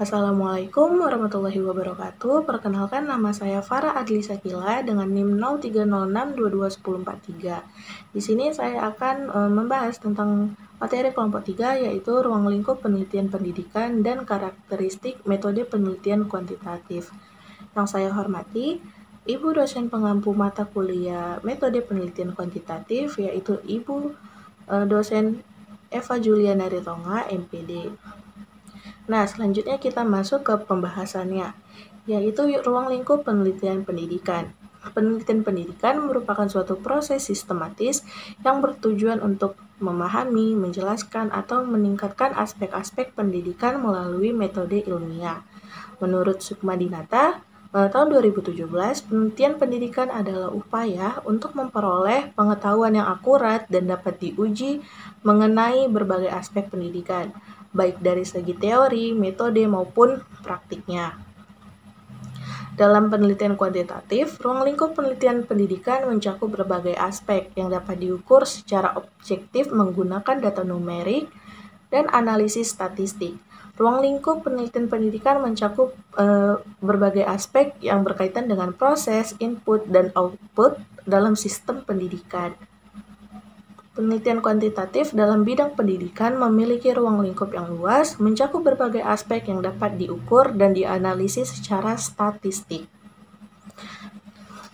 Assalamualaikum warahmatullahi wabarakatuh. Perkenalkan, nama saya Farah Adli Sakila dengan NIM 0306221043. Di sini saya akan membahas tentang materi kelompok 3, yaitu ruang lingkup penelitian pendidikan dan karakteristik metode penelitian kuantitatif. Yang saya hormati Ibu dosen pengampu mata kuliah metode penelitian kuantitatif, yaitu Ibu dosen Eva Juliana Ritonga, MPD. Nah, selanjutnya kita masuk ke pembahasannya, yaitu ruang lingkup penelitian pendidikan. Penelitian pendidikan merupakan suatu proses sistematis yang bertujuan untuk memahami, menjelaskan, atau meningkatkan aspek-aspek pendidikan melalui metode ilmiah. Menurut Sukma Dinata, tahun 2017, penelitian pendidikan adalah upaya untuk memperoleh pengetahuan yang akurat dan dapat diuji mengenai berbagai aspek pendidikan, baik dari segi teori, metode, maupun praktiknya. Dalam penelitian kuantitatif, ruang lingkup penelitian pendidikan mencakup berbagai aspek yang dapat diukur secara objektif menggunakan data numerik dan analisis statistik. Ruang lingkup penelitian pendidikan mencakup berbagai aspek yang berkaitan dengan proses, input, dan output dalam sistem pendidikan. Penelitian kuantitatif dalam bidang pendidikan memiliki ruang lingkup yang luas, mencakup berbagai aspek yang dapat diukur dan dianalisis secara statistik.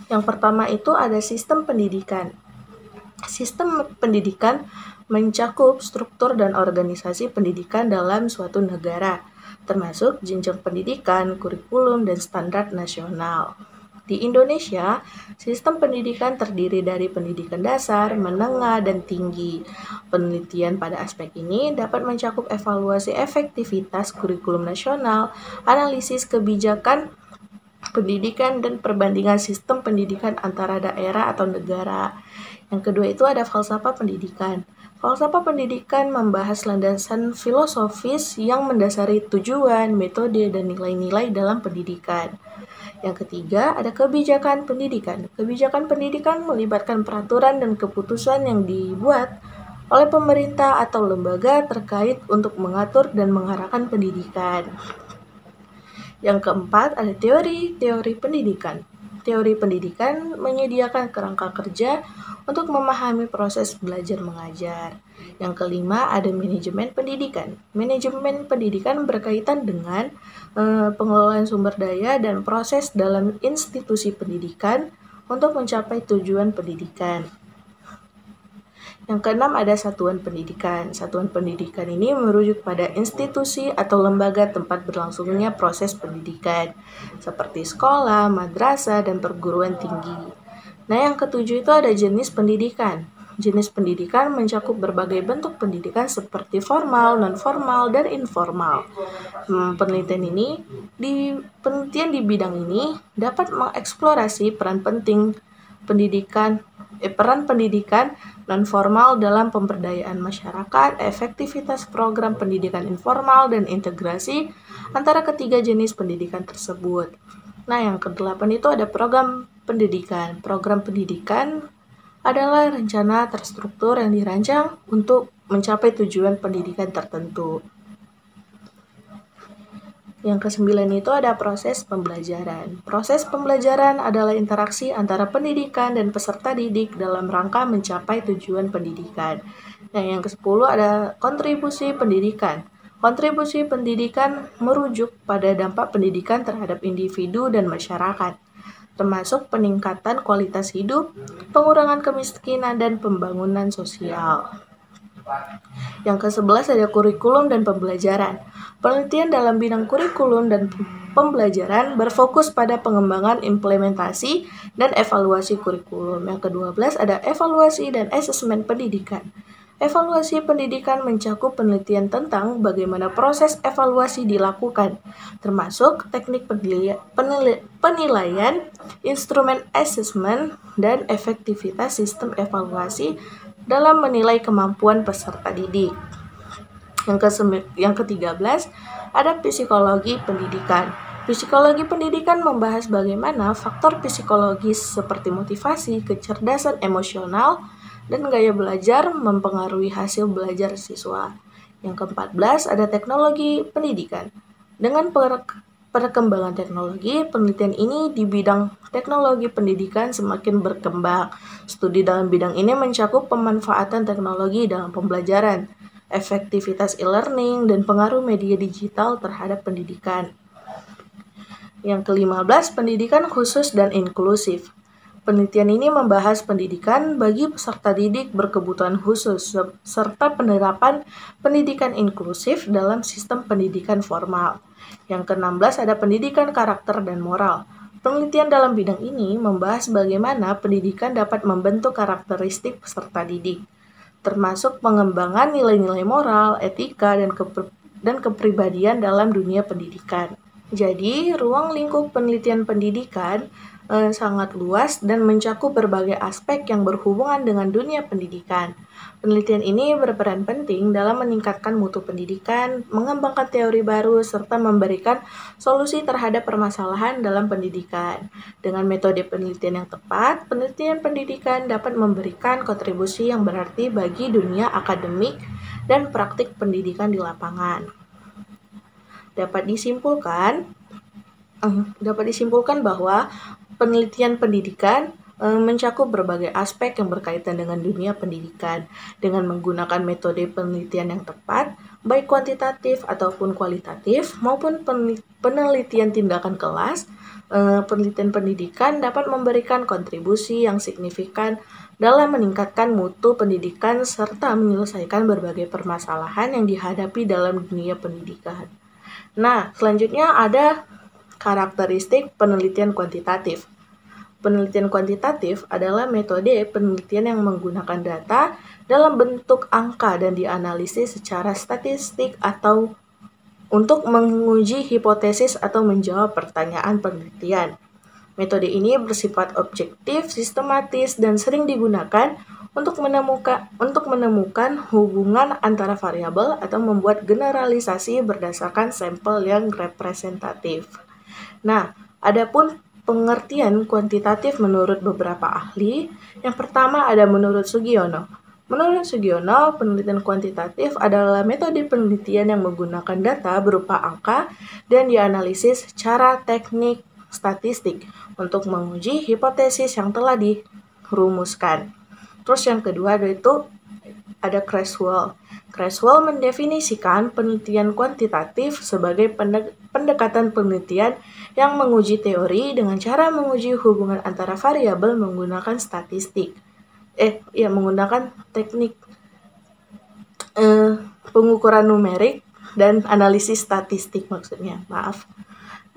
Yang pertama itu ada sistem pendidikan. Sistem pendidikan mencakup struktur dan organisasi pendidikan dalam suatu negara, termasuk jenjang pendidikan, kurikulum, dan standar nasional. Di Indonesia, sistem pendidikan terdiri dari pendidikan dasar, menengah, dan tinggi. Penelitian pada aspek ini dapat mencakup evaluasi efektivitas kurikulum nasional, analisis kebijakan pendidikan, dan perbandingan sistem pendidikan antara daerah atau negara. Yang kedua itu ada falsafah pendidikan. Falsafah pendidikan membahas landasan filosofis yang mendasari tujuan, metode, dan nilai-nilai dalam pendidikan. Yang ketiga, ada kebijakan pendidikan. Kebijakan pendidikan melibatkan peraturan dan keputusan yang dibuat oleh pemerintah atau lembaga terkait untuk mengatur dan mengarahkan pendidikan. Yang keempat, ada teori pendidikan. Teori pendidikan menyediakan kerangka kerja untuk memahami proses belajar mengajar. Yang kelima, ada manajemen pendidikan. Manajemen pendidikan berkaitan dengan pengelolaan sumber daya dan proses dalam institusi pendidikan untuk mencapai tujuan pendidikan. Yang keenam ada satuan pendidikan. Satuan pendidikan ini merujuk pada institusi atau lembaga tempat berlangsungnya proses pendidikan, seperti sekolah, madrasah, dan perguruan tinggi. Nah, yang ketujuh itu ada jenis pendidikan. Jenis pendidikan mencakup berbagai bentuk pendidikan seperti formal, non-formal, dan informal. Penelitian di bidang ini dapat mengeksplorasi peran pendidikan non-formal dalam pemberdayaan masyarakat, efektivitas program pendidikan informal, dan integrasi antara ketiga jenis pendidikan tersebut. Nah, yang kedelapan itu ada program pendidikan. Program pendidikan adalah rencana terstruktur yang dirancang untuk mencapai tujuan pendidikan tertentu. Yang kesembilan itu ada proses pembelajaran. Proses pembelajaran adalah interaksi antara pendidikan dan peserta didik dalam rangka mencapai tujuan pendidikan. Nah, yang ke-10 ada kontribusi pendidikan. Kontribusi pendidikan merujuk pada dampak pendidikan terhadap individu dan masyarakat, termasuk peningkatan kualitas hidup, pengurangan kemiskinan, dan pembangunan sosial. Yang ke-11 ada kurikulum dan pembelajaran. Penelitian dalam bidang kurikulum dan pembelajaran berfokus pada pengembangan implementasi dan evaluasi kurikulum. Yang ke-12 ada evaluasi dan asesmen pendidikan. Evaluasi pendidikan mencakup penelitian tentang bagaimana proses evaluasi dilakukan, termasuk teknik penilaian, instrumen asesmen, dan efektivitas sistem evaluasi dalam menilai kemampuan peserta didik. Yang ke-13 ada psikologi pendidikan. Psikologi pendidikan membahas bagaimana faktor psikologis seperti motivasi, kecerdasan emosional, dan gaya belajar mempengaruhi hasil belajar siswa. Yang ke-14 ada teknologi pendidikan. Dengan perkembangan teknologi, penelitian ini di bidang teknologi pendidikan semakin berkembang. Studi dalam bidang ini mencakup pemanfaatan teknologi dalam pembelajaran, efektivitas e-learning, dan pengaruh media digital terhadap pendidikan. Yang ke-15, pendidikan khusus dan inklusif. Penelitian ini membahas pendidikan bagi peserta didik berkebutuhan khusus, serta penerapan pendidikan inklusif dalam sistem pendidikan formal. Yang ke-16 ada pendidikan karakter dan moral. Penelitian dalam bidang ini membahas bagaimana pendidikan dapat membentuk karakteristik peserta didik, termasuk pengembangan nilai-nilai moral, etika, dan kepribadian dalam dunia pendidikan. Jadi, ruang lingkup penelitian pendidikan sangat luas dan mencakup berbagai aspek yang berhubungan dengan dunia pendidikan. Penelitian ini berperan penting dalam meningkatkan mutu pendidikan, mengembangkan teori baru, serta memberikan solusi terhadap permasalahan dalam pendidikan. Dengan metode penelitian yang tepat, penelitian pendidikan dapat memberikan kontribusi yang berarti bagi dunia akademik dan praktik pendidikan di lapangan. Dapat disimpulkan bahwa penelitian pendidikan mencakup berbagai aspek yang berkaitan dengan dunia pendidikan dengan menggunakan metode penelitian yang tepat, baik kuantitatif ataupun kualitatif, maupun penelitian tindakan kelas. Penelitian pendidikan dapat memberikan kontribusi yang signifikan dalam meningkatkan mutu pendidikan serta menyelesaikan berbagai permasalahan yang dihadapi dalam dunia pendidikan. Nah, selanjutnya ada karakteristik penelitian kuantitatif. Penelitian kuantitatif adalah metode penelitian yang menggunakan data dalam bentuk angka dan dianalisis secara statistik atau untuk menguji hipotesis atau menjawab pertanyaan penelitian. Metode ini bersifat objektif, sistematis, dan sering digunakan untuk menemukan hubungan antara variabel atau membuat generalisasi berdasarkan sampel yang representatif. Nah, adapun pengertian kuantitatif menurut beberapa ahli, yang pertama ada menurut Sugiono. Menurut Sugiono, penelitian kuantitatif adalah metode penelitian yang menggunakan data berupa angka dan dianalisis secara teknik statistik untuk menguji hipotesis yang telah dirumuskan. Terus yang kedua yaitu ada Creswell. Creswell mendefinisikan penelitian kuantitatif sebagai pendekatan penelitian yang menguji teori dengan cara menguji hubungan antara variabel menggunakan menggunakan teknik pengukuran numerik dan analisis statistik maksudnya.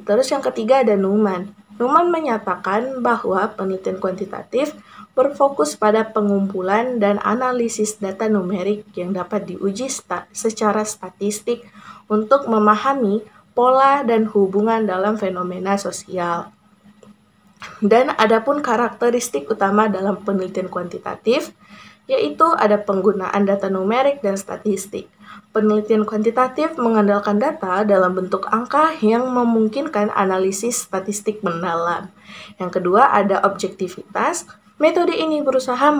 Terus yang ketiga ada Newman. Newman menyatakan bahwa penelitian kuantitatif berfokus pada pengumpulan dan analisis data numerik yang dapat diuji secara statistik untuk memahami pola dan hubungan dalam fenomena sosial. Dan adapun karakteristik utama dalam penelitian kuantitatif, yaitu ada penggunaan data numerik dan statistik. Penelitian kuantitatif mengandalkan data dalam bentuk angka yang memungkinkan analisis statistik mendalam. Yang kedua ada objektivitas. Metode ini berusaha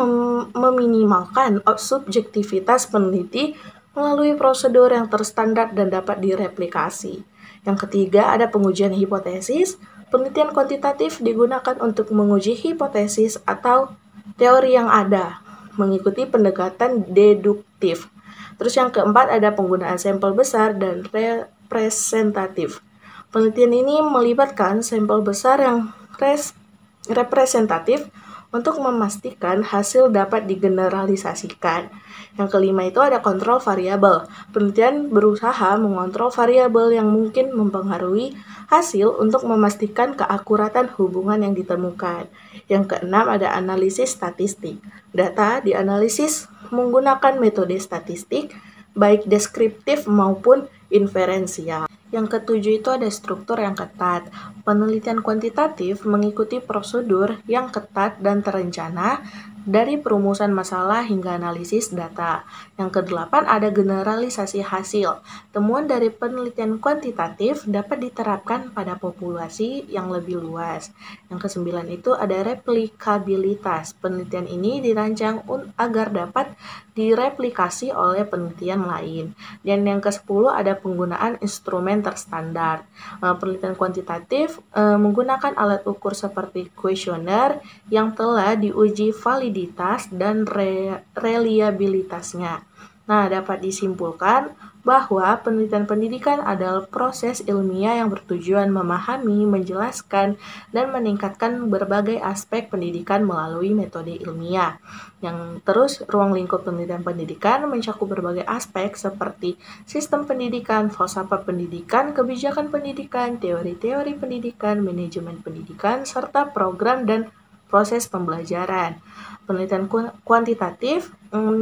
meminimalkan subjektivitas peneliti melalui prosedur yang terstandar dan dapat direplikasi. Yang ketiga ada pengujian hipotesis. Penelitian kuantitatif digunakan untuk menguji hipotesis atau teori yang ada, mengikuti pendekatan deduktif. Terus yang keempat ada penggunaan sampel besar dan representatif. Penelitian ini melibatkan sampel besar yang representatif untuk memastikan hasil dapat digeneralisasikan. Yang kelima itu ada kontrol variabel. Penelitian berusaha mengontrol variabel yang mungkin mempengaruhi hasil untuk memastikan keakuratan hubungan yang ditemukan. Yang keenam ada analisis statistik. Data dianalisis menggunakan metode statistik, baik deskriptif maupun inferensial. Yang ketujuh itu ada struktur yang ketat. Penelitian kuantitatif mengikuti prosedur yang ketat dan terencana dari perumusan masalah hingga analisis data. Yang kedelapan ada generalisasi hasil. Temuan dari penelitian kuantitatif dapat diterapkan pada populasi yang lebih luas. Yang kesembilan itu ada replikabilitas. Penelitian ini dirancang agar dapat direplikasi oleh penelitian lain. Dan yang ke-10 ada penggunaan instrumen terstandar. Penelitian kuantitatif menggunakan alat ukur seperti kuesioner yang telah diuji validitas dan reliabilitasnya. Nah, dapat disimpulkan bahwa penelitian pendidikan adalah proses ilmiah yang bertujuan memahami, menjelaskan, dan meningkatkan berbagai aspek pendidikan melalui metode ilmiah. Yang terus, ruang lingkup penelitian pendidikan mencakup berbagai aspek seperti sistem pendidikan, falsafah pendidikan, kebijakan pendidikan, teori-teori pendidikan, manajemen pendidikan, serta program dan proses pembelajaran. Penelitian kuantitatif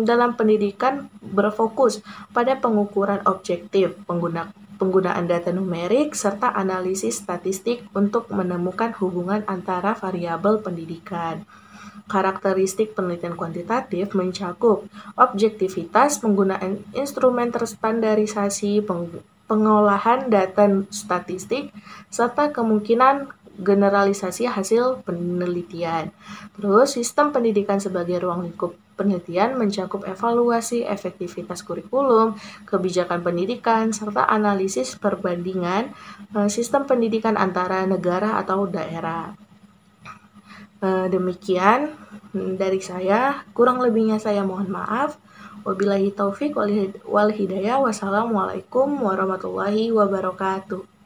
dalam pendidikan berfokus pada pengukuran objektif, penggunaan data numerik, serta analisis statistik untuk menemukan hubungan antara variabel pendidikan. Karakteristik penelitian kuantitatif mencakup objektivitas, penggunaan instrumen terstandarisasi, pengolahan data statistik, serta kemungkinan generalisasi hasil penelitian. Terus, sistem pendidikan sebagai ruang lingkup penelitian mencakup evaluasi efektivitas kurikulum, kebijakan pendidikan, serta analisis perbandingan sistem pendidikan antara negara atau daerah. Demikian dari saya, kurang lebihnya saya mohon maaf. Wabillahi taufik wal hidayah. Wassalamualaikum warahmatullahi wabarakatuh.